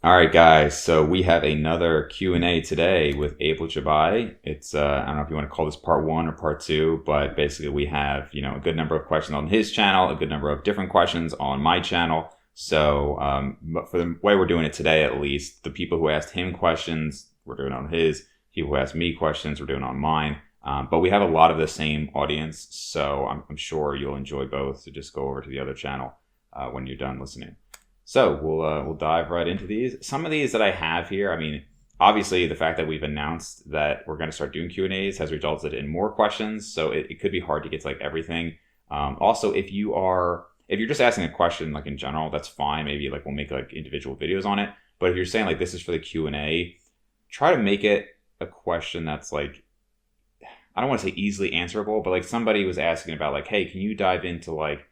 All right, guys. So we have another Q&A today with Abel Csabai. It's I don't know if you want to call this part one or part two, but basically we have a good number of questions on his channel, a good number of different questions on my channel. So, but for the way we're doing it today, at least, the people who asked him questions, we're doing on his. People who asked me questions, we're doing on mine. But we have a lot of the same audience, so I'm sure you'll enjoy both. So just go over to the other channel when you're done listening. So we'll dive right into these. Some of these that I have here, I mean, obviously the fact that we've announced that we're going to start doing Q&As has resulted in more questions, so it could be hard to get to like everything. Also, if you're just asking a question like in general, that's fine. Maybe like we'll make like individual videos on it. But if you're saying like this is for the Q&A, try to make it a question that's like, I don't want to say easily answerable, but like somebody was asking about like, hey, can you dive into like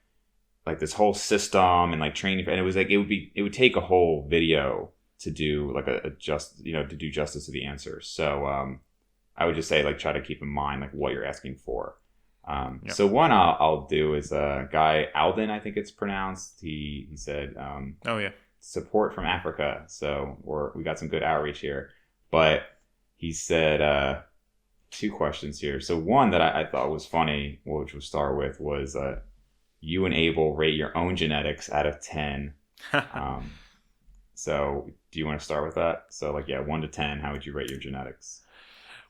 this whole system and like training, and it was like it would take a whole video to do like a just to do justice to the answers. So I would just say like try to keep in mind like what you're asking for. Yeah. So one I'll do is a guy Alden, I think it's pronounced. He said Oh yeah. support from Africa. So we got some good outreach here, but he said two questions here. So one that I thought was funny, which we'll start with, was you and Abel rate your own genetics out of 10. Um, so do you want to start with that? So like, yeah, 1 to 10, how would you rate your genetics?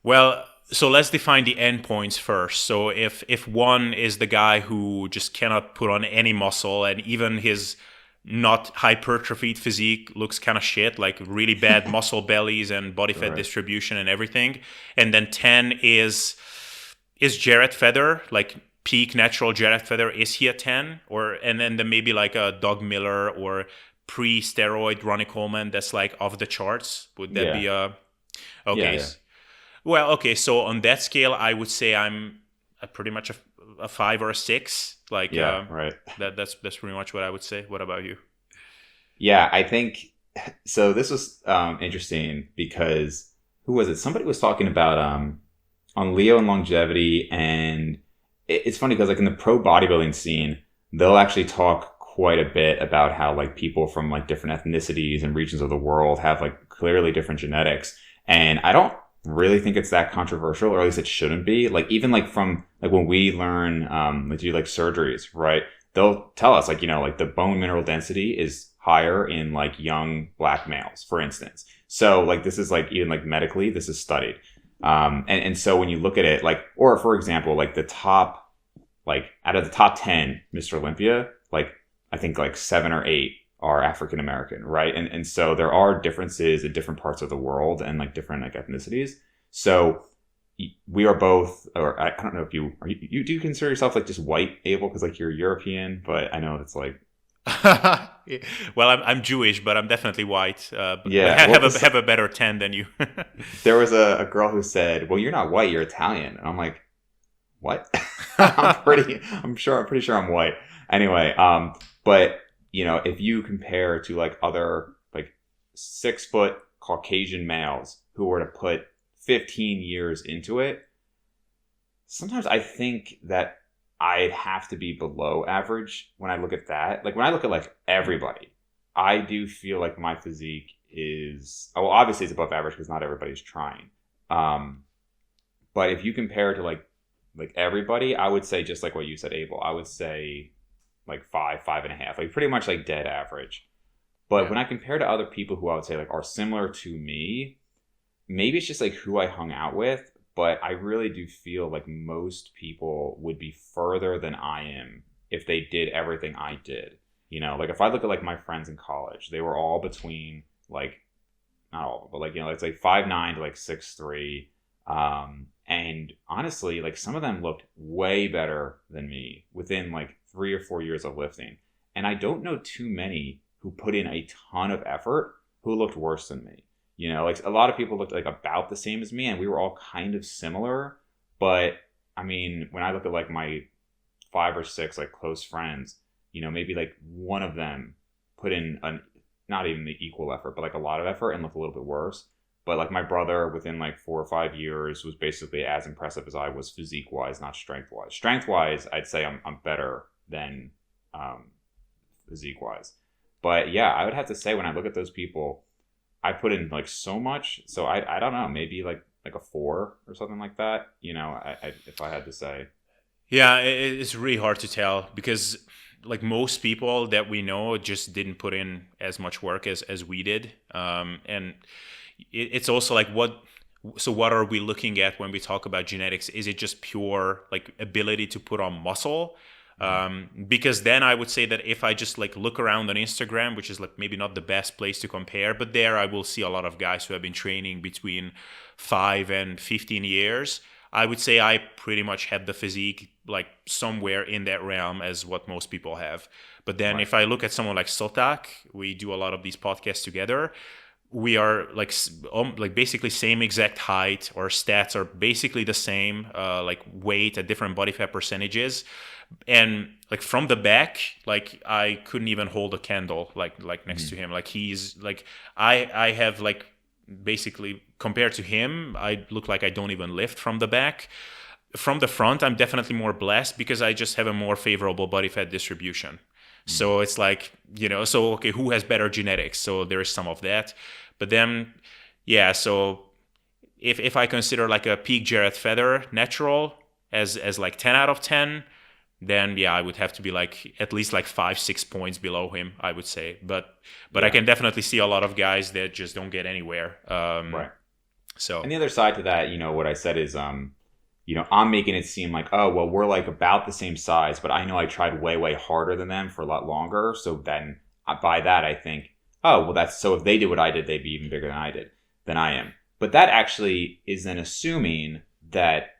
Well, so let's define the endpoints first. So if one is the guy who just cannot put on any muscle, and even his not hypertrophied physique looks kind of shit, like really bad muscle bellies and body fat Right. distribution and everything, and then 10 is Jared Feather, like peak natural Jared Feather, is he a 10? Or and then maybe like a Doug Miller or pre-steroid Ronnie Coleman that's like off the charts. Would that Yeah. be a Yeah. okay? Yeah. Well, okay. So on that scale, I would say I'm pretty much a 5 or a 6. Like Yeah. Right. that's pretty much what I would say. What about you? Yeah. I think so. This was interesting because who was it? Somebody was talking about on Leo and longevity, and it's funny because like in the pro bodybuilding scene, they'll actually talk quite a bit about how like people from like different ethnicities and regions of the world have like clearly different genetics, and I don't really think it's that controversial, or at least it shouldn't be. Like even like from like when we learn like do like surgeries, right? They'll tell us like like the bone mineral density is higher in like young black males, for instance. So like this is like even like medically this is studied. And so when you look at it, like, or for example, like the top, like out of the top 10 Mr. Olympia, like I think like 7 or 8 are African American, right? And so there are differences in different parts of the world and like different like ethnicities. So we are both, or I don't know if you do consider yourself like just white, Abel, because like you're European, but I know it's like, Well, I'm Jewish, but I'm definitely white. But yeah, well, because have a better 10 than you. there was a girl who said, well, you're not white, you're Italian. And I'm like, what? I'm pretty sure I'm white. Anyway, but if you compare to like other like 6 foot Caucasian males who were to put 15 years into it, sometimes I think that I'd have to be below average when I look at that. Like when I look at like everybody, I do feel like my physique is, well, obviously it's above average because not everybody's trying. Um, but if you compare to like everybody, I would say just like what you said, Abel. I would say like 5, 5.5, like pretty much like dead average. But Yeah. when I compare to other people who I would say like are similar to me, maybe it's just like who I hung out with. But I really do feel like most people would be further than I am if they did everything I did. Like if I look at like my friends in college, they were all between like not all, but like it's like 5'9" to like 6'3". And honestly, like some of them looked way better than me within like 3 or 4 years of lifting. And I don't know too many who put in a ton of effort who looked worse than me. Like a lot of people looked like about the same as me, and we were all kind of similar. But I mean, when I look at like my 5 or 6 like close friends, maybe like one of them put in not even the equal effort, but like a lot of effort and looked a little bit worse. But like my brother, within like 4 or 5 years, was basically as impressive as I was physique wise, not strength wise. Strength wise, I'd say I'm better than um, physique wise. But yeah, I would have to say when I look at those people, I put in like so much. So I don't know, maybe like a 4 or something like that. If I had to say. Yeah, it's really hard to tell because like most people that we know just didn't put in as much work as we did. And it's also like what are we looking at when we talk about genetics? Is it just pure like ability to put on muscle? Because then I would say that if I just like look around on Instagram, which is like maybe not the best place to compare, but there I will see a lot of guys who have been training between 5 and 15 years. I would say I pretty much have the physique like somewhere in that realm as what most people have. But then if I look at someone like Sotak, we do a lot of these podcasts together. We are like basically same exact height. Our stats are basically the same, like weight at different body fat percentages. And like from the back, like I couldn't even hold a candle like next to him. Like he's like I have like basically compared to him, I look like I don't even lift from the back. From the front, I'm definitely more blessed because I just have a more favorable body fat distribution. So it's like, so okay, who has better genetics? So there is some of that. But then, yeah, so if I consider like a peak Jared Feather natural as like 10 out of 10, then yeah, I would have to be like at least like 5-6 points below him, I would say. But I can definitely see a lot of guys that just don't get anywhere. Right. So And the other side to that, what I said is, I'm making it seem like, oh, well, we're like about the same size, but I know I tried way, way harder than them for a lot longer. So then by that, I think, oh, well, that's so if they did what I did, they'd be even bigger than I am. But that actually is then assuming that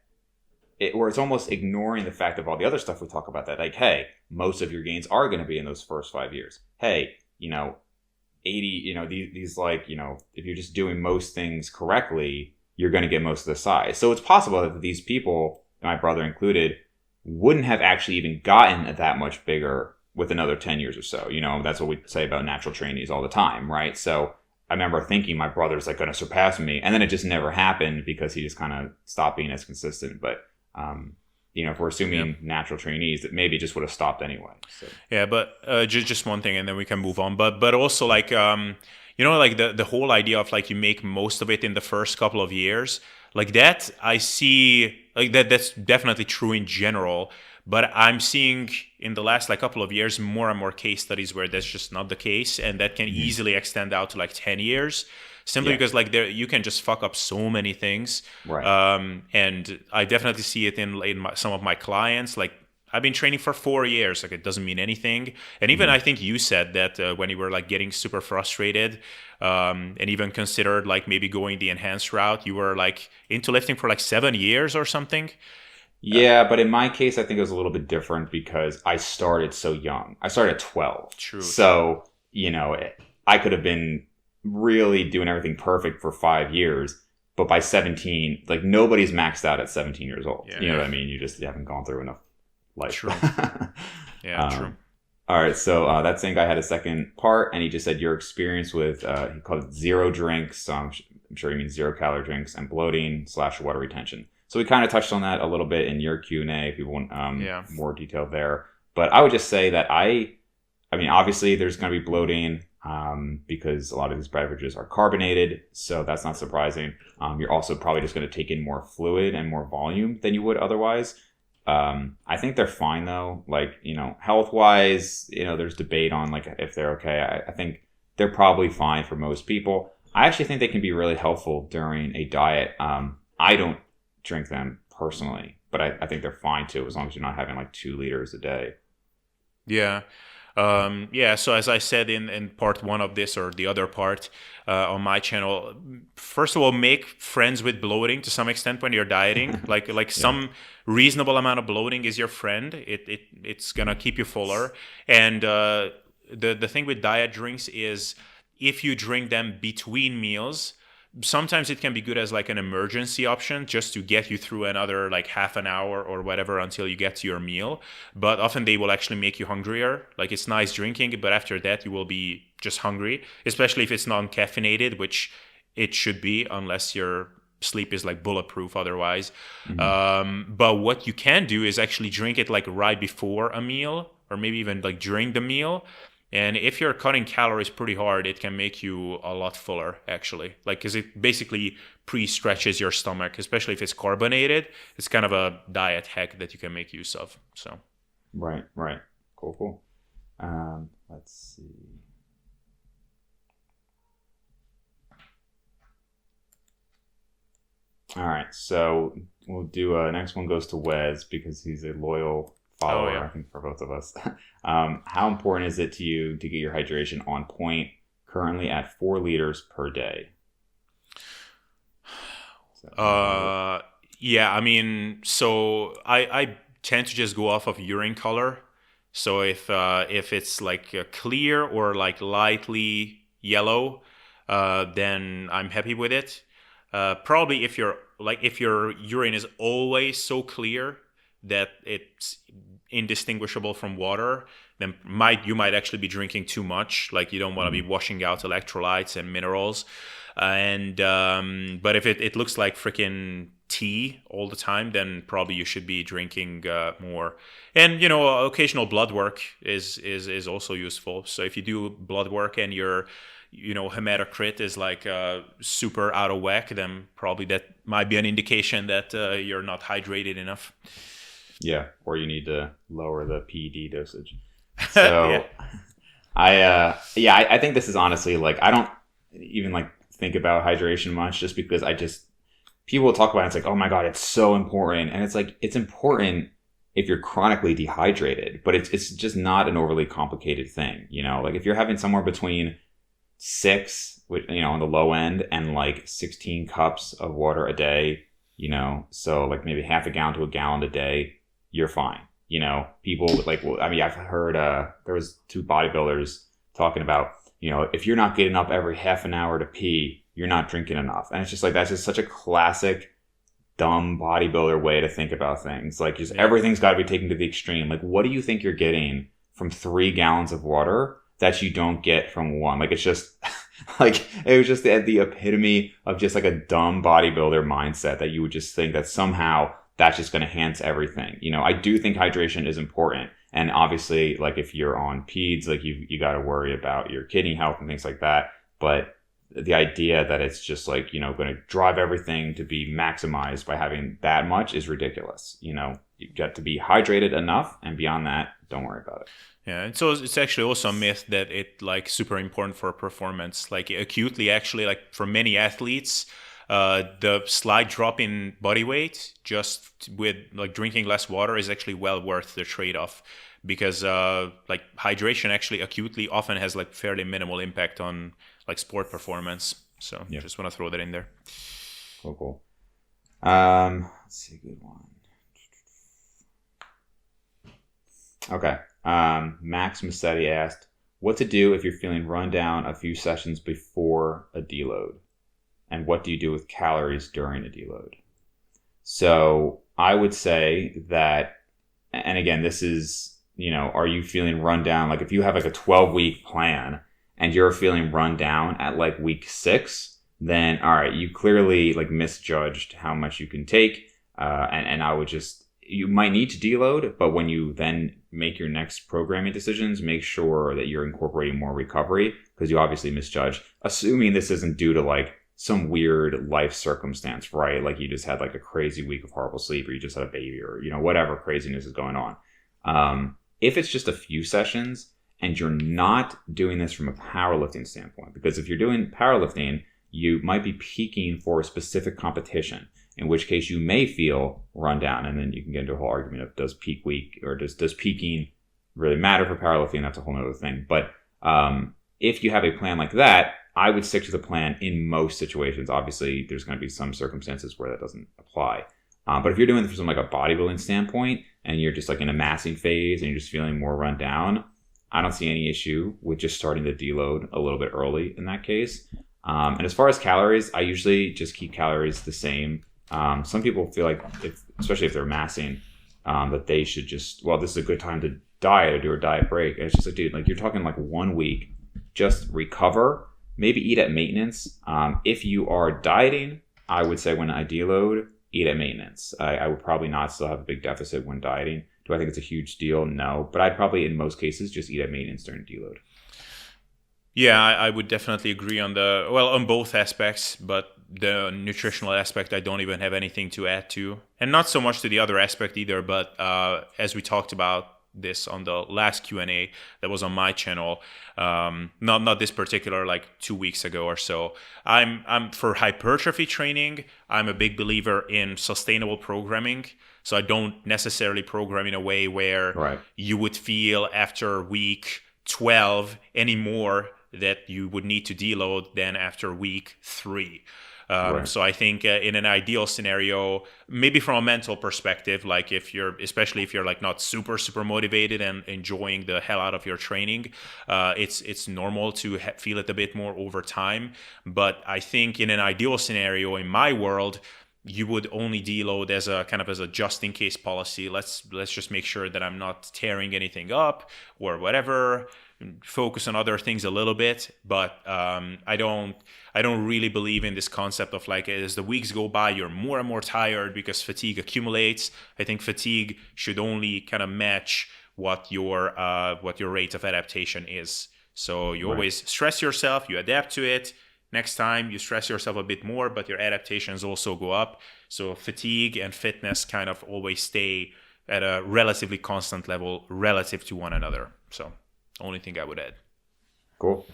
or it's almost ignoring the fact of all the other stuff we talk about that, like, hey, most of your gains are going to be in those first 5 years. Hey, 80, these like, if you're just doing most things correctly, you're going to get most of the size. So it's possible that these people, my brother included, wouldn't have actually even gotten that much bigger with another 10 years or so. That's what we say about natural trainees all the time, right? So I remember thinking my brother's like going to surpass me, and then it just never happened because he just kind of stopped being as consistent. But if we're assuming natural trainees, that maybe just would have stopped anyway. So. Yeah, but just one thing, and then we can move on. But also like like the whole idea of like you make most of it in the first couple of years, like that I see like that's definitely true in general. But I'm seeing in the last like couple of years more and more case studies where that's just not the case, and that can easily extend out to like 10 years. Simply because like you can just fuck up so many things, right? And I definitely see it in some of my clients. Like I've been training for 4 years, like it doesn't mean anything. And even I think you said that when you were like getting super frustrated, and even considered like maybe going the enhanced route, you were like into lifting for like 7 years or something. Yeah, but in my case, I think it was a little bit different because I started so young. I started at 12. True. So I could have been really doing everything perfect for 5 years, but by 17, like nobody's maxed out at 17 years old. You know what I mean? You just haven't gone through enough life. True. Yeah, true. All right, so that same guy had a second part, and he just said your experience with he called it zero drinks. So I'm sure he means 0-calorie drinks and bloating / water retention. So we kind of touched on that a little bit in your Q&A if you want more detail there. But I would just say that I mean, obviously there's going to be bloating. Because a lot of these beverages are carbonated, so that's not surprising. You're also probably just going to take in more fluid and more volume than you would otherwise. I think they're fine though. Like, health-wise, there's debate on like if they're okay. I think they're probably fine for most people. I actually think they can be really helpful during a diet. I don't drink them personally, but I think they're fine too, as long as you're not having like 2 liters a day. Yeah. So as I said in part 1 of this, or the other part on my channel, first of all, make friends with bloating to some extent when you're dieting. like some reasonable amount of bloating is your friend. It's gonna keep you fuller. And the thing with diet drinks is if you drink them between meals, sometimes it can be good as like an emergency option just to get you through another like half an hour or whatever until you get to your meal. But often they will actually make you hungrier. Like it's nice drinking, but after that you will be just hungry, especially if it's non-caffeinated, which it should be unless your sleep is like bulletproof otherwise. But what you can do is actually drink it like right before a meal or maybe even like during the meal. And if you're cutting calories pretty hard, it can make you a lot fuller, actually. Like, because it basically pre-stretches your stomach, especially if it's carbonated. It's kind of a diet hack that you can make use of. So, Right, right. Cool. Let's see. All right, so we'll do next one goes to Wes because he's a loyal follower, yeah. I think, for both of us. How important is it to you to get your hydration on point? Currently at 4 liters per day. Yeah, I mean, so I tend to just go off of urine color. So if it's like clear or like lightly yellow, then I'm happy with it. Probably if your urine is always so clear that it's indistinguishable from water, then you might actually be drinking too much. Like you don't want to be washing out electrolytes and minerals. But if it looks like freaking tea all the time, then probably you should be drinking more. And occasional blood work is also useful. So if you do blood work and your hematocrit is like super out of whack, then probably that might be an indication that you're not hydrated enough. Yeah, or you need to lower the PED dosage. So I think this is honestly like I don't even like think about hydration much just because people will talk about it, it's like, oh my God, it's so important. And it's like, it's important if you're chronically dehydrated, but it's just not an overly complicated thing. Like if you're having somewhere between 6, on the low end and like 16 cups of water a day, so like maybe half a gallon to a gallon a day, you're fine. People like, I've heard, there was 2 bodybuilders talking about, if you're not getting up every half an hour to pee, you're not drinking enough. And it's just like, that's just such a classic, dumb bodybuilder way to think about things. Like everything's got to be taken to the extreme. Like, what do you think you're getting from 3 gallons of water that you don't get from 1? Like, it's just like, it was just the epitome of just like a dumb bodybuilder mindset that you would just think that somehow that's just going to enhance everything. I do think hydration is important. And obviously, like if you're on PEDs, like you got to worry about your kidney health and things like that. But the idea that it's just like, going to drive everything to be maximized by having that much is ridiculous. You got to be hydrated enough, and beyond that, don't worry about it. Yeah, and so it's actually also a myth that it like super important for performance. Like acutely, actually, like for many athletes, the slight drop in body weight just with like drinking less water is actually well worth the trade-off, because like hydration actually acutely often has like fairly minimal impact on like sport performance. So just want to throw that in there. Cool. Let's see, good one. Okay. Max Massetti asked, what to do if you're feeling run down a few sessions before a deload? And what do you do with calories during a deload? So I would say that, and again, this is, are you feeling run down? Like if you have like a 12-week plan and you're feeling run down at like week 6, then all right, you clearly like misjudged how much you can take. And I would you might need to deload, but when you then make your next programming decisions, make sure that you're incorporating more recovery, because you obviously misjudged, assuming this isn't due to like some weird life circumstance, right? Like you just had like a crazy week of horrible sleep, or you just had a baby, or, whatever craziness is going on. If it's just a few sessions and you're not doing this from a powerlifting standpoint, because if you're doing powerlifting, you might be peaking for a specific competition, in which case you may feel run down. And then you can get into a whole argument of does peak week or does peaking really matter for powerlifting? That's a whole other thing. But if you have a plan like that, I would stick to the plan in most situations. Obviously, there's going to be some circumstances where that doesn't apply. But if you're doing this from like a bodybuilding standpoint and you're just like in a massing phase and you're just feeling more run down, I don't see any issue with just starting to deload a little bit early in that case. And as far as calories, I usually just keep calories the same. Some people feel like, especially if they're massing, that they should just, this is a good time to diet or do a diet break. And it's just like, dude, like you're talking like 1 week, just recover, maybe eat at maintenance. If you are dieting, I would say when I deload, eat at maintenance. I would probably not still have a big deficit when dieting. Do I think it's a huge deal? No. But I'd probably, in most cases, just eat at maintenance during deload. Yeah, I would definitely agree on on both aspects, but the nutritional aspect, I don't even have anything to add to. And not so much to the other aspect either, but as we talked about this on the last Q&A that was on my channel, not this particular, like 2 weeks ago or so, I'm for hypertrophy training, I'm a big believer in sustainable programming. So I don't necessarily program in a way where Right. you would feel after week 12 anymore that you would need to deload than after week 3. Right. So I think in an ideal scenario, maybe from a mental perspective, like especially if you're like not super motivated and enjoying the hell out of your training, it's normal to feel it a bit more over time. But I think in an ideal scenario, in my world, you would only deload as a just in case policy. Let's just make sure that I'm not tearing anything up or whatever. Focus on other things a little bit, but I don't really believe in this concept of like as the weeks go by, you're more and more tired because fatigue accumulates. I think fatigue should only kind of match what your rate of adaptation is. So you always stress yourself, you adapt to it. Next time you stress yourself a bit more, but your adaptations also go up. So fatigue and fitness kind of always stay at a relatively constant level relative to one another. So only thing I would add. Cool.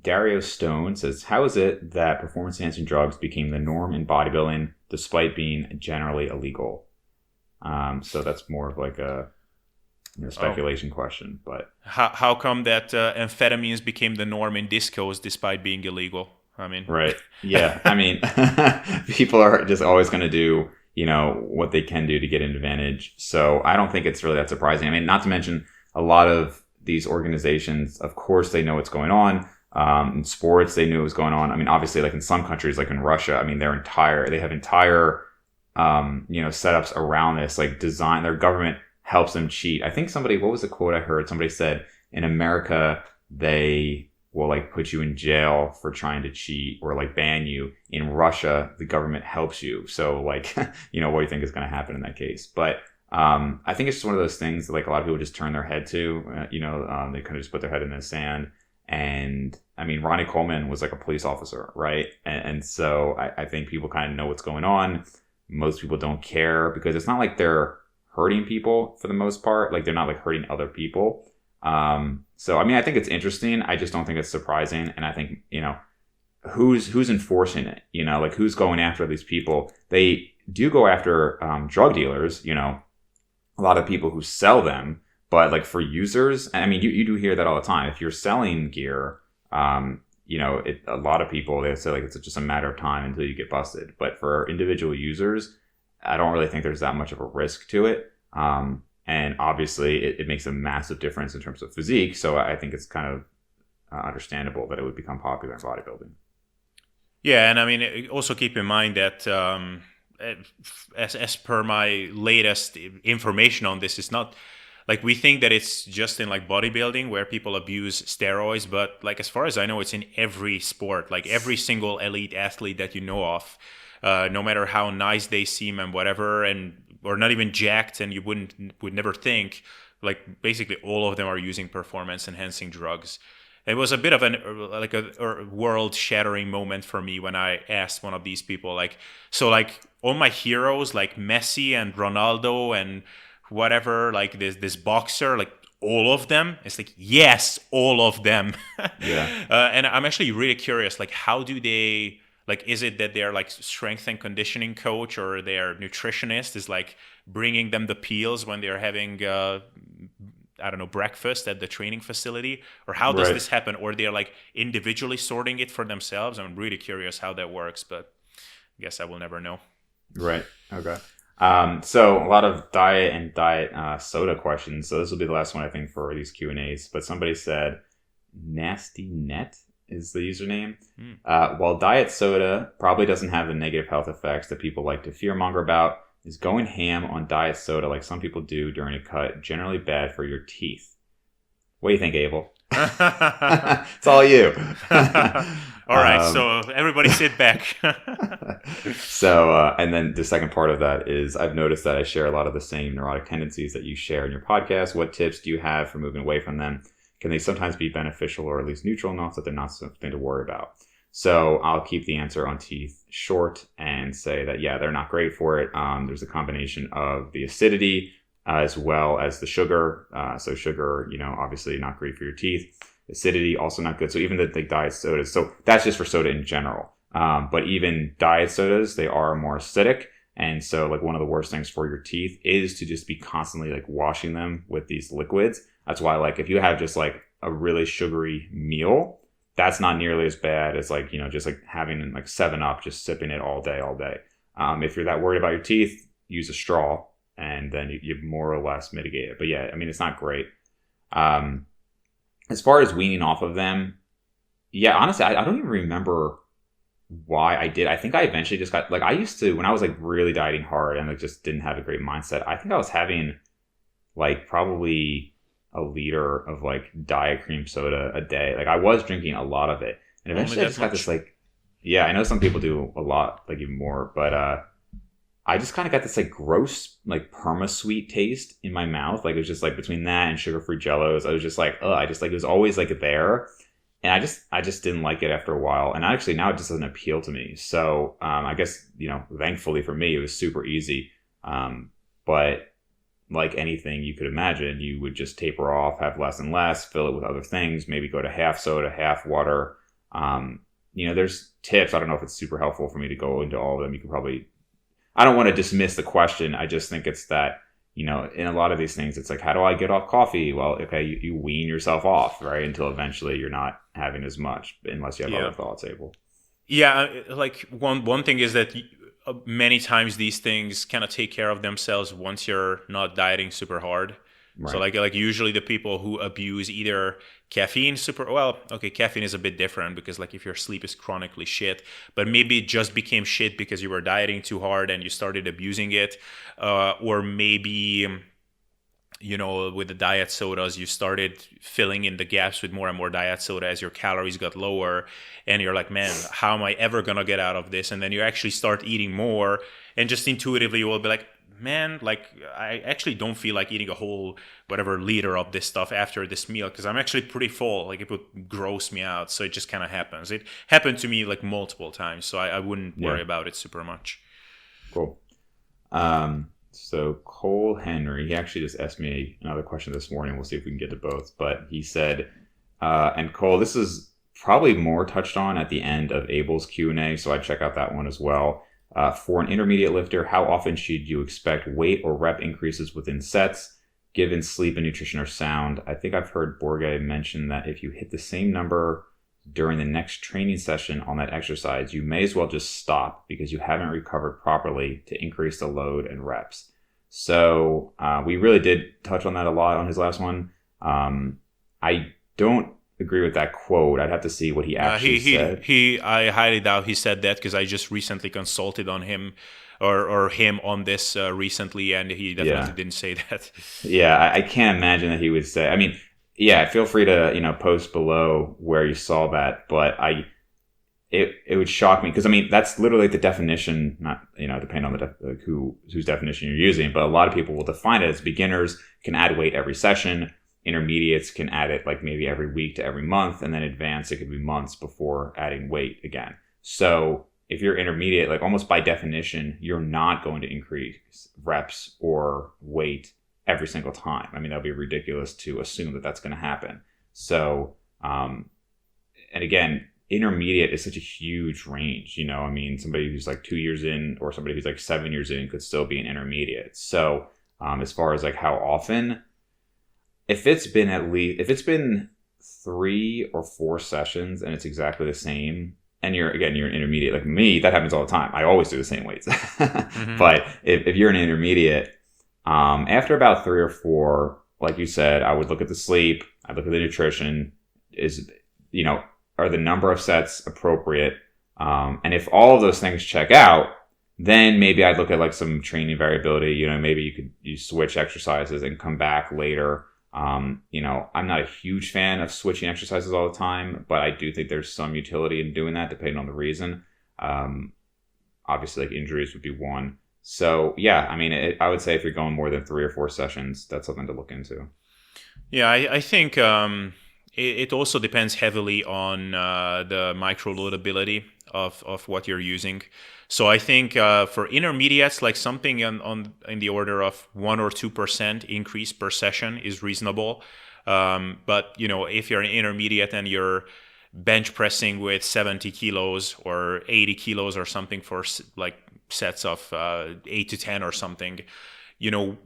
Dario Stone says, how is it that performance-enhancing drugs became the norm in bodybuilding despite being generally illegal? So that's more of like a speculation question. But how come that amphetamines became the norm in discos despite being illegal? I mean, right. Yeah. I mean, people are just always going to do, what they can do to get an advantage. So I don't think it's really that surprising. I mean, not to mention a lot of these organizations, of course, they know what's going on. In sports, they knew what was going on. I mean, obviously, like in some countries, like in Russia, I mean, they have entire, setups around this, like design. Their government helps them cheat. I think what was the quote I heard? Somebody said, in America, they will like put you in jail for trying to cheat or like ban you. In Russia, the government helps you. So like, what do you think is going to happen in that case? But I think it's just one of those things that like a lot of people just turn their head to, they kind of just put their head in the sand. And I mean, Ronnie Coleman was like a police officer, right? And so I think people kind of know what's going on. Most people don't care because it's not like they're hurting people for the most part. Like they're not like hurting other people. So, I mean, I think it's interesting. I just don't think it's surprising. And I think, who's enforcing it, like who's going after these people? They do go after, drug dealers, a lot of people who sell them, but like for users, I mean, you do hear that all the time. If you're selling gear, a lot of people, they say like it's just a matter of time until you get busted. But for individual users, I don't really think there's that much of a risk to it. And obviously it makes a massive difference in terms of physique. So I think it's kind of understandable that it would become popular in bodybuilding. Yeah. And I mean, also keep in mind that, as per my latest information on this, it's not like we think that it's just in like bodybuilding where people abuse steroids, but like as far as I know, it's in every sport, like every single elite athlete that you know of, no matter how nice they seem and whatever, or not even jacked, and you would never think, like basically all of them are using performance enhancing drugs. It was a bit of a world-shattering moment for me when I asked one of these people, like, so like all my heroes, like Messi and Ronaldo and whatever, like this boxer, like all of them. It's like, yes, all of them. Yeah. And I'm actually really curious, like, how do they, like, is it that they're like strength and conditioning coach or their nutritionist is like bringing them the pills when they're having breakfast at the training facility, or how does this happen? Or they're like individually sorting it for themselves. I'm really curious how that works, but I guess I will never know. Right. Okay. So a lot of diet and diet soda questions. So this will be the last one, I think, for these Q&As. But somebody said, Nasty Net is the username. While diet soda probably doesn't have the negative health effects that people like to fearmonger about, is going ham on diet soda like some people do during a cut generally bad for your teeth? What do you think, Abel? It's all you. All right, so everybody sit back. So, and then the second part of that is I've noticed that I share a lot of the same neurotic tendencies that you share in your podcast. What tips do you have for moving away from them? can they sometimes be beneficial or at least neutral enough that they're not something to worry about? So I'll keep the answer on teeth short and say that, yeah, they're not great for it. There's a combination of the acidity as well as the sugar. So sugar, obviously not great for your teeth. Acidity, also not good. So even the diet sodas. So that's just for soda in general. But even diet sodas, they are more acidic. And so like one of the worst things for your teeth is to just be constantly like washing them with these liquids. That's why like if you have just like a really sugary meal, that's not nearly as bad as like, just like having like 7-Up, just sipping it all day. If you're that worried about your teeth, use a straw and then you more or less mitigate it. But yeah, I mean, it's not great. As far as weaning off of them, yeah, honestly, I don't even remember why I did. I think I eventually just got like, I used to, when I was like really dieting hard and like just didn't have a great mindset, I think I was having like probably a liter of like diet cream soda a day. Like I was drinking a lot of it, and eventually I just got this like, yeah, I know some people do a lot, like even more, but I just kind of got this like gross, like perma sweet taste in my mouth. Like it was just like between that and sugar-free Jellos, I was just like, I just like, it was always like there. And I just didn't like it after a while. And actually now it just doesn't appeal to me. So I guess, thankfully for me, it was super easy. But like anything you could imagine, you would just taper off, have less and less, fill it with other things, maybe go to half soda, half water. There's tips. I don't know if it's super helpful for me to go into all of them. You can probably, I don't want to dismiss the question. I just think it's that, in a lot of these things, it's like, how do I get off coffee? Well, okay, you wean yourself off, right? Until eventually you're not having as much, unless you have other thoughts, Abel. Yeah, like one thing is that many times these things kind of take care of themselves once you're not dieting super hard. Right. So like usually the people who abuse either caffeine caffeine is a bit different because like if your sleep is chronically shit, but maybe it just became shit because you were dieting too hard and you started abusing it, or maybe with the diet sodas you started filling in the gaps with more and more diet soda as your calories got lower, and you're like, man, how am I ever gonna get out of this? And then you actually start eating more, and just intuitively you will be like, man, like I actually don't feel like eating a whole whatever liter of this stuff after this meal because I'm actually pretty full. Like it would gross me out. So it just kind of happens. It happened to me like multiple times. So I wouldn't worry about it super much. Cool. So Cole Henry, he actually just asked me another question this morning. We'll see if we can get to both. But he said, and Cole, this is probably more touched on at the end of Abel's Q&A. So I'd check out that one as well. For an intermediate lifter, how often should you expect weight or rep increases within sets, given sleep and nutrition are sound? I think I've heard Borge mention that if you hit the same number during the next training session on that exercise, you may as well just stop because you haven't recovered properly to increase the load and reps. So we really did touch on that a lot on his last one. I don't agree with that quote. I'd have to see what he actually said. I highly doubt he said that because I just recently consulted on him or him on this recently, and he definitely didn't say that. Yeah, I can't imagine that he would say. I mean, yeah, feel free to post below where you saw that, but it would shock me because I mean that's literally the definition. Not depending on the whose definition you're using, but a lot of people will define it as beginners can add weight every session. Intermediates can add it like maybe every week to every month, and then advanced it could be months before adding weight again. So if you're intermediate, like almost by definition, you're not going to increase reps or weight every single time. I mean, that'd be ridiculous to assume that that's going to happen. So, and again, intermediate is such a huge range. I mean, somebody who's like 2 years in or somebody who's like 7 years in could still be an intermediate. So as far as like how often, if it's been 3 or 4 sessions and it's exactly the same, and you're an intermediate like me, that happens all the time. I always do the same weights. Mm-hmm. But if you're an intermediate, after about 3 or 4, like you said, I would look at the sleep, I'd look at the nutrition, are the number of sets appropriate? And if all of those things check out, then maybe I'd look at like some training variability. Maybe you switch exercises and come back later. I'm not a huge fan of switching exercises all the time, but I do think there's some utility in doing that depending on the reason. Obviously, like injuries would be one. So yeah, I mean, I would say if you're going more than 3 or 4 sessions, that's something to look into. Yeah, I think it also depends heavily on the micro loadability of what you're using. So I think for intermediates, like something in the order of 1 or 2% increase per session is reasonable. But if you're an intermediate and you're bench pressing with 70 kilos or 80 kilos or something for like sets of 8 to 10 or something, 1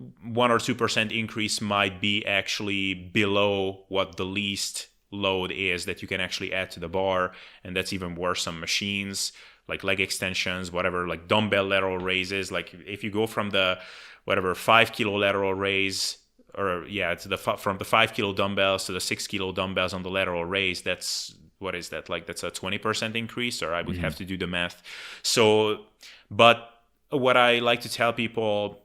or 2% increase might be actually below what the least load is that you can actually add to the bar. And that's even worse on machines like leg extensions, whatever, like dumbbell lateral raises. Like if you go from the 5 kilo lateral raise, or from the 5 kilo dumbbells to the 6 kilo dumbbells on the lateral raise, that's what is that, like that's a 20% increase, or I would have to do the math. So but what I like to tell people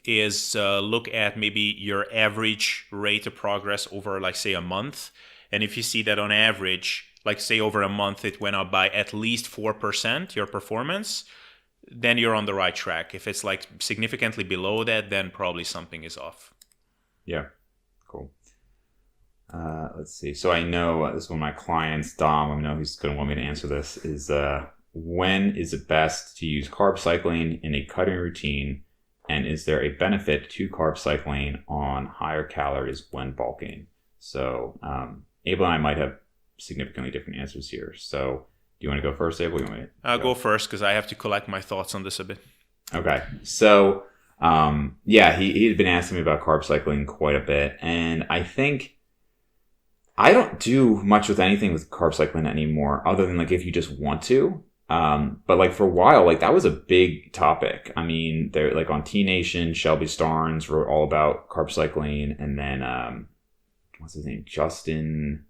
is look at maybe your average rate of progress over, like, say, a month. And if you see that on average, like say over a month, it went up by at least 4%, your performance, then you're on the right track. If it's like significantly below that, then probably something is off. Yeah, cool. Let's see. So I know this is one of my clients, Dom, I know he's going to want me to answer this, is when is it best to use carb cycling in a cutting routine? And is there a benefit to carb cycling on higher calories when bulking? So Abel and I might have significantly different answers here. So do you want to go first, Abel? I'll go first because I have to collect my thoughts on this a bit. Okay. So he had been asking me about carb cycling quite a bit. And I think I don't do much with anything with carb cycling anymore, other than like if you just want to. But like for a while, like that was a big topic. I mean, they're like on T Nation, Shelby Starnes wrote all about carb cycling, and then what's his name? Justin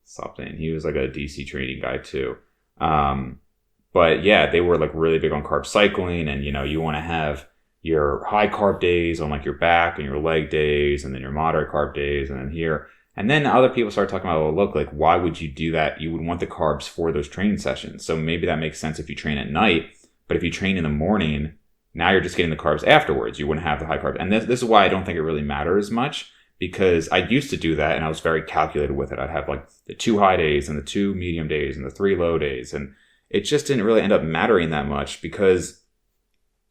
something. He was like a DC training guy too. But yeah, they were like really big on carb cycling, and you want to have your high carb days on like your back and your leg days, and then your moderate carb days, and then here. And then other people started talking about, well, look, like, why would you do that? You would want the carbs for those training sessions. So maybe that makes sense if you train at night, but if you train in the morning, now you're just getting the carbs afterwards. You wouldn't have the high carbs. And this is why I don't think it really matters much, because I used to do that and I was very calculated with it. I'd have like the 2 high days and the 2 medium days and the 3 low days. And it just didn't really end up mattering that much because,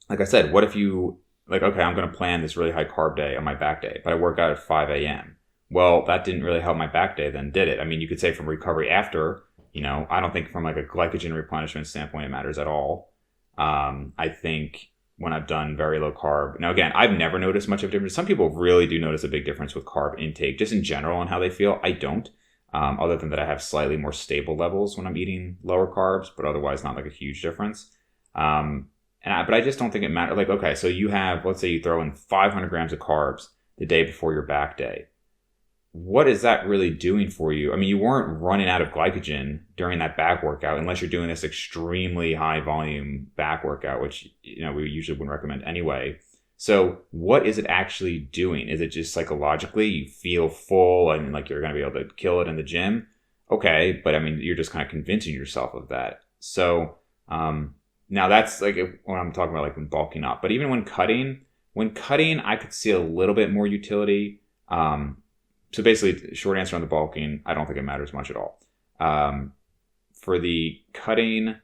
like I said, what if you, like, okay, I'm going to plan this really high carb day on my back day, but I work out at 5 a.m. Well, that didn't really help my back day then, did it? I mean, you could say from recovery after, I don't think from like a glycogen replenishment standpoint it matters at all. I think when I've done very low carb, now again, I've never noticed much of a difference. Some people really do notice a big difference with carb intake, just in general and how they feel. I don't, other than that I have slightly more stable levels when I'm eating lower carbs, but otherwise not like a huge difference. But I just don't think it matters. Like, okay, so you have, let's say you throw in 500 grams of carbs the day before your back day. What is that really doing for you? I mean, you weren't running out of glycogen during that back workout unless you're doing this extremely high volume back workout, which, we usually wouldn't recommend anyway. So what is it actually doing? Is it just psychologically you feel full and like you're going to be able to kill it in the gym? Okay. But I mean, you're just kind of convincing yourself of that. So, now that's like when I'm talking about like when bulking up, but even when cutting, I could see a little bit more utility. So basically, short answer on the bulking, I don't think it matters much at all. For the cutting,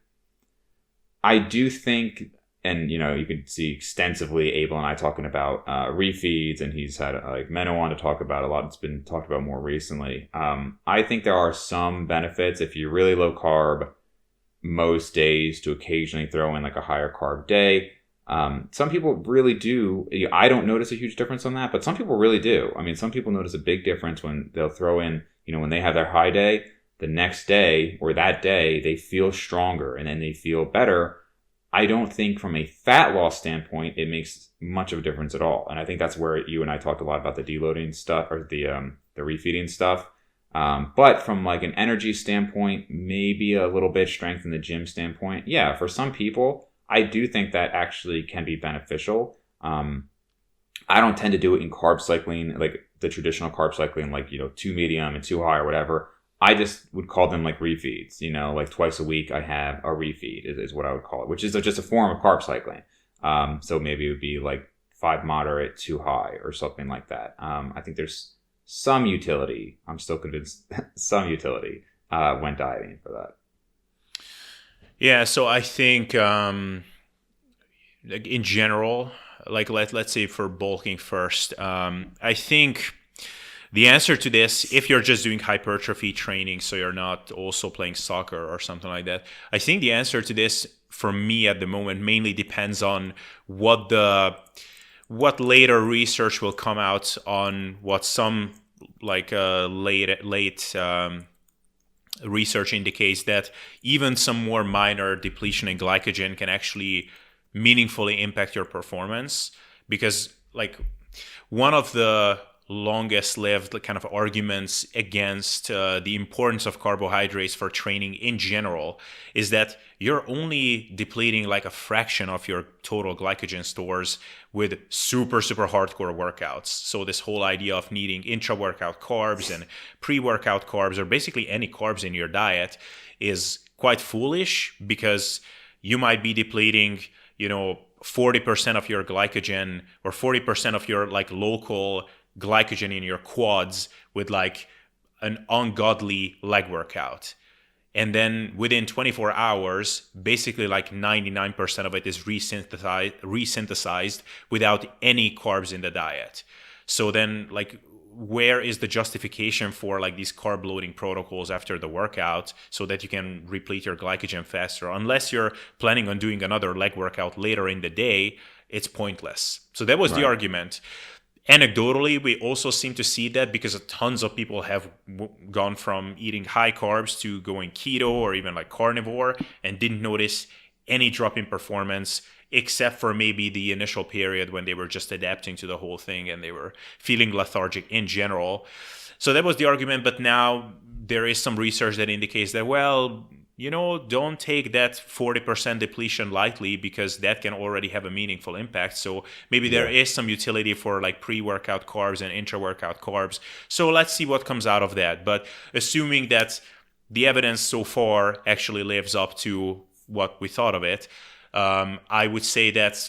I do think, and you can see extensively Abel and I talking about refeeds, and he's had like Menno on to talk about a lot. It's been talked about more recently. I think there are some benefits if you're really low carb most days to occasionally throw in like a higher carb day. Some people really do. I don't notice a huge difference on that, but some people really do. I mean, some people notice a big difference when they'll throw in, when they have their high day, the next day or that day, they feel stronger and then they feel better. I don't think from a fat loss standpoint, it makes much of a difference at all. And I think that's where you and I talked a lot about the deloading stuff or the refeeding stuff. But from like an energy standpoint, maybe a little bit strength in the gym standpoint. Yeah, for some people, I do think that actually can be beneficial. I don't tend to do it in carb cycling, like the traditional carb cycling, like, 2 medium and 2 high or whatever. I just would call them like refeeds, like twice a week I have a refeed is what I would call it, which is just a form of carb cycling. So maybe it would be like 5 moderate, 2 high or something like that. I think there's some utility. I'm still convinced some utility when dieting for that. Yeah, so I think like in general, like let's say for bulking first, I think the answer to this, if you're just doing hypertrophy training, so you're not also playing soccer or something like that, I think the answer to this for me at the moment mainly depends on what later research will come out on what some like late research indicates that even some more minor depletion in glycogen can actually meaningfully impact your performance. Because like one of the longest lived kind of arguments against the importance of carbohydrates for training in general is that you're only depleting like a fraction of your total glycogen stores with super hardcore workouts. So this whole idea of needing intra-workout carbs and pre-workout carbs, or basically any carbs in your diet, is quite foolish, because you might be depleting 40% of your glycogen or 40% of your like local glycogen in your quads with like an ungodly leg workout. And then within 24 hours, basically like 99% of it is resynthesized without any carbs in the diet. So then like where is the justification for like these carb loading protocols after the workout so that you can replete your glycogen faster? Unless you're planning on doing another leg workout later in the day, it's pointless. So that was the argument. Anecdotally, we also seem to see that because tons of people have gone from eating high carbs to going keto or even like carnivore and didn't notice any drop in performance, except for maybe the initial period when they were just adapting to the whole thing and they were feeling lethargic in general. So that was the argument. But now there is some research that indicates that, well, don't take that 40% depletion lightly, because that can already have a meaningful impact. So maybe there is some utility for like pre-workout carbs and intra-workout carbs. So let's see what comes out of that. But assuming that the evidence so far actually lives up to what we thought of it, I would say that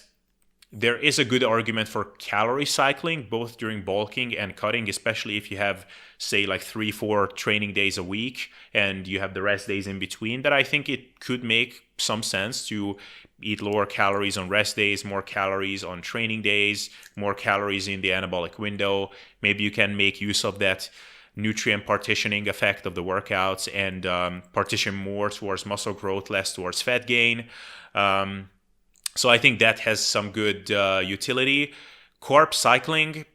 there is a good argument for calorie cycling, both during bulking and cutting, especially if you have, say, like 3-4 training days a week and you have the rest days in between, that I think it could make some sense to eat lower calories on rest days, more calories on training days, more calories in the anabolic window. Maybe you can make use of that nutrient partitioning effect of the workouts and partition more towards muscle growth, less towards fat gain. So I think that has some good utility. Carb cycling,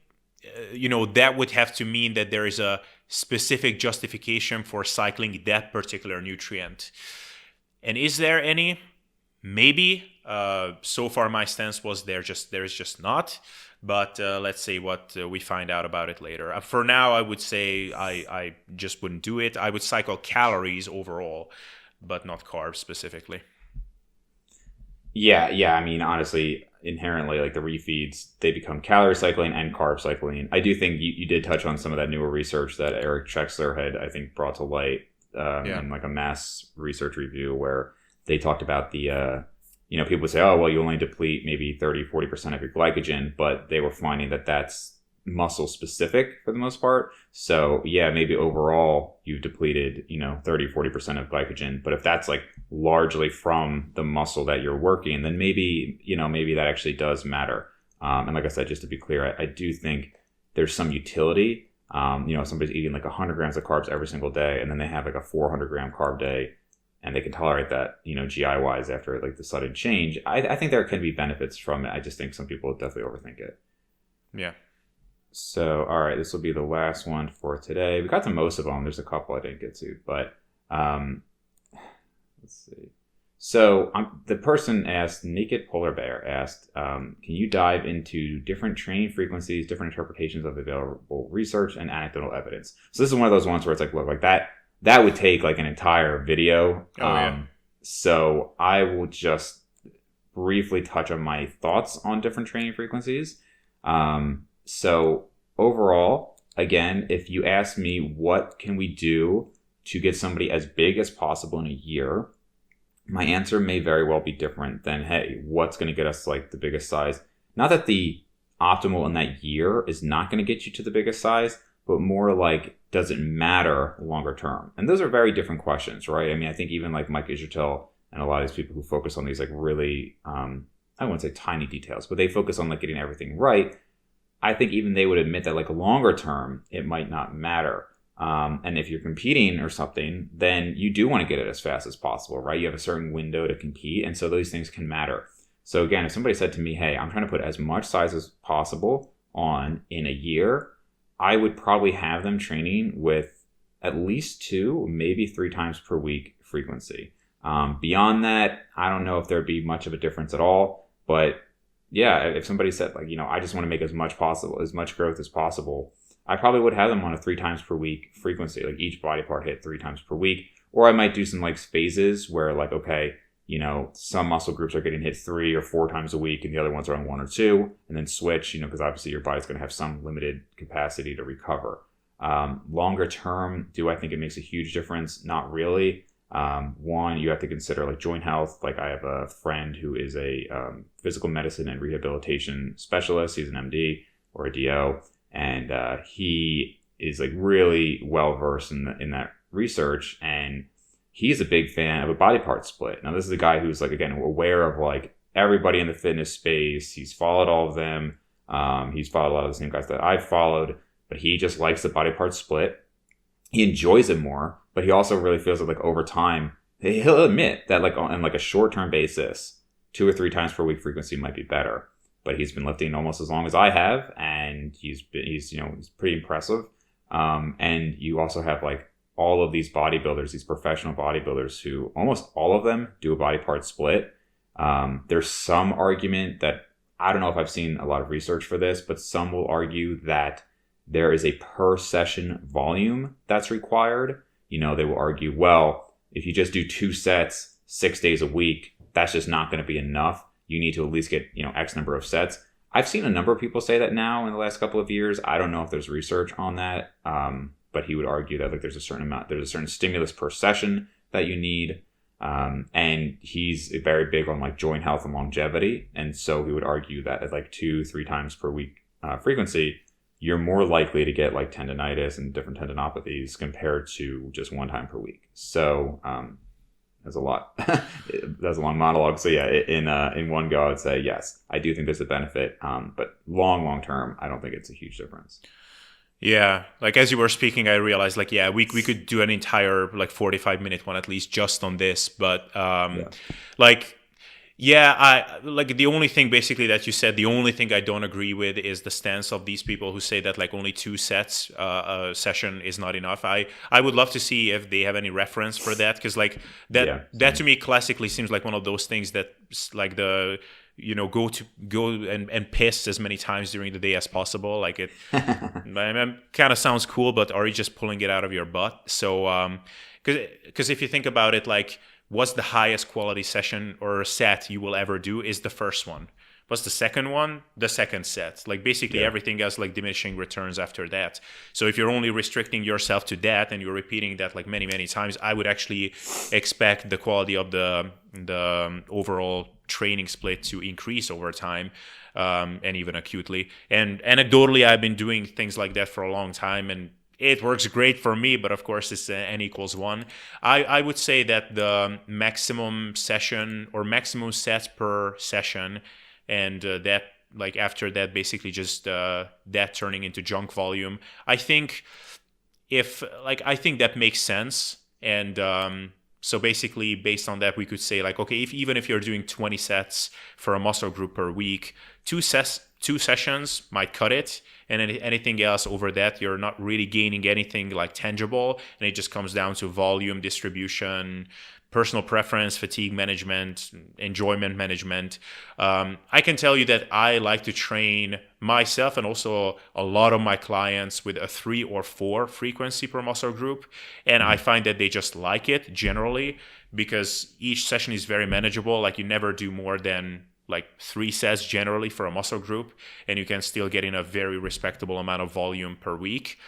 that would have to mean that there is a specific justification for cycling that particular nutrient. And is there any? Maybe. So far, my stance was there is just not. But let's see what we find out about it later. For now, I would say I just wouldn't do it. I would cycle calories overall, but not carbs specifically. Yeah. I mean, honestly, inherently, like the refeeds, they become calorie cycling and carb cycling. I do think you did touch on some of that newer research that Eric Chexler had, I think, brought to light in like a mass research review, where they talked about the, people would say, oh, well, you only deplete maybe 30-40% of your glycogen, but they were finding that that's muscle specific for the most part. So yeah, maybe overall you've depleted 30-40% of glycogen, but if that's like largely from the muscle that you're working, then maybe that actually does matter. And like I said, just to be clear, I do think there's some utility. Somebody's eating like 100 grams of carbs every single day, and then they have like a 400 gram carb day, and they can tolerate that, GI wise after like the sudden change. I think there can be benefits from it. I just think some people definitely overthink it. Yeah. So, all right, this will be the last one for today. We got to most of them. There's a couple I didn't get to, but let's see. So the person asked, Naked Polar Bear asked, can you dive into different training frequencies, different interpretations of available research and anecdotal evidence? So this is one of those ones where it's like, look, like that would take like an entire video. So I will just briefly touch on my thoughts on different training frequencies. So overall, again, if you ask me what can we do to get somebody as big as possible in a year, my answer may very well be different than, hey, what's going to get us like the biggest size? Not that the optimal in that year is not going to get you to the biggest size, but more like, does it matter longer term? And those are very different questions, right? I mean, I think even like Mike Israetel and a lot of these people who focus on these like really, I wouldn't say tiny details, but they focus on like getting everything right. I think even they would admit that like longer term, it might not matter. And if you're competing or something, then you do want to get it as fast as possible, right? You have a certain window to compete. And so those things can matter. So again, if somebody said to me, hey, I'm trying to put as much size as possible on in a year, I would probably have them training with at least 2, maybe 3 times per week frequency. Beyond that, I don't know if there'd be much of a difference at all. But yeah, if somebody said like, I just want to make as much growth as possible, I probably would have them on a 3 times per week frequency, like each body part hit 3 times per week. Or I might do some like phases where like, okay, some muscle groups are getting hit 3 or 4 times a week and the other ones are on 1 or 2, and then switch, because obviously your body's going to have some limited capacity to recover. Longer term, do I think it makes a huge difference? Not really. One, you have to consider like joint health. Like I have a friend who is a physical medicine and rehabilitation specialist. He's an MD or a DO, and he is like really well versed in that research, and he's a big fan of a body part split. Now, this is a guy who's like, again, aware of like everybody in the fitness space. He's followed all of them. He's followed a lot of the same guys that I've followed, but he just likes the body part split. He enjoys it more, but he also really feels that like over time, he'll admit that like on like a short-term basis, 2 or 3 times per week frequency might be better. But he's been lifting almost as long as I have, and he's pretty impressive. And you also have like all of these bodybuilders, these professional bodybuilders who almost all of them do a body part split. There's some argument that, I don't know if I've seen a lot of research for this, but some will argue that there is a per session volume that's required. They will argue, well, if you just do 2 sets 6 days a week, that's just not going to be enough. You need to at least get, X number of sets. I've seen a number of people say that now in the last couple of years. I don't know if there's research on that. But he would argue that like there's a certain stimulus per session that you need. And he's very big on like joint health and longevity. And so he would argue that at like 2-3 times per week frequency, you're more likely to get like tendonitis and different tendinopathies compared to just 1 time per week. So that's a lot. That's a long monologue. So yeah, in one go, I would say yes, I do think there's a benefit. But long term, I don't think it's a huge difference. Yeah, like as you were speaking, I realized like, yeah, we could do an entire like 45-minute one at least just on this. But like, yeah, I like the only thing basically that you said, the only thing I don't agree with is the stance of these people who say that like only 2 sets a session is not enough. I would love to see if they have any reference for that, because like that to me classically seems like one of those things that like the go and piss as many times during the day as possible. Like it kind of sounds cool, but are you just pulling it out of your butt? So because if you think about it, like what's the highest quality session or set you will ever do is the first one. What's the second one? The second set. Like basically everything else like diminishing returns after that. So if you're only restricting yourself to that and you're repeating that like many times, I would actually expect the quality of the overall training split to increase over time, and even acutely. And anecdotally, I've been doing things like that for a long time, and it works great for me, but of course it's n equals 1. I would say that the maximum session or maximum sets per session, and that like after that basically just that turning into junk volume, I think that makes sense. And so basically based on that, we could say like, okay, even if you're doing 20 sets for a muscle group per week, 2 sessions might cut it, and anything else over that, you're not really gaining anything like tangible, and it just comes down to volume distribution, personal preference, fatigue management, enjoyment management. I can tell you that I like to train myself and also a lot of my clients with a 3 or 4 frequency per muscle group. And I find that they just like it generally because each session is very manageable. Like you never do more than like 3 sets generally for a muscle group, and you can still get in a very respectable amount of volume per week.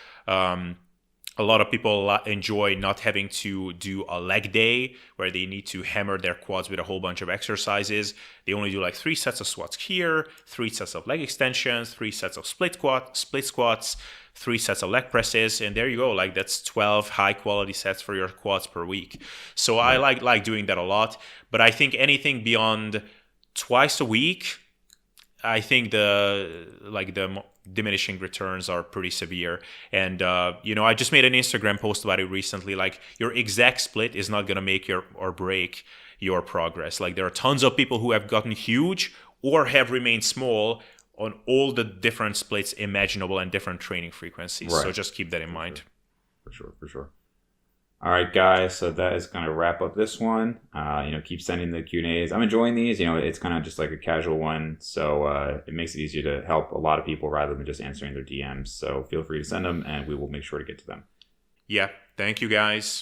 A lot of people enjoy not having to do a leg day where they need to hammer their quads with a whole bunch of exercises. They only do like 3 sets of squats here, 3 sets of leg extensions, 3 sets of split squats, 3 sets of leg presses, and there you go. Like that's 12 high quality sets for your quads per week. So I like doing that a lot. But I think anything beyond twice a week, I think the diminishing returns are pretty severe. And I just made an Instagram post about it recently. Like your exact split is not going to make or break your progress. Like there are tons of people who have gotten huge or have remained small on all the different splits imaginable and different training frequencies. Right. So just keep that in mind. For sure. All right, guys. So that is going to wrap up this one. Keep sending the Q&As. I'm enjoying these. It's kind of just like a casual one. So it makes it easier to help a lot of people rather than just answering their DMs. So feel free to send them and we will make sure to get to them. Yeah. Thank you, guys.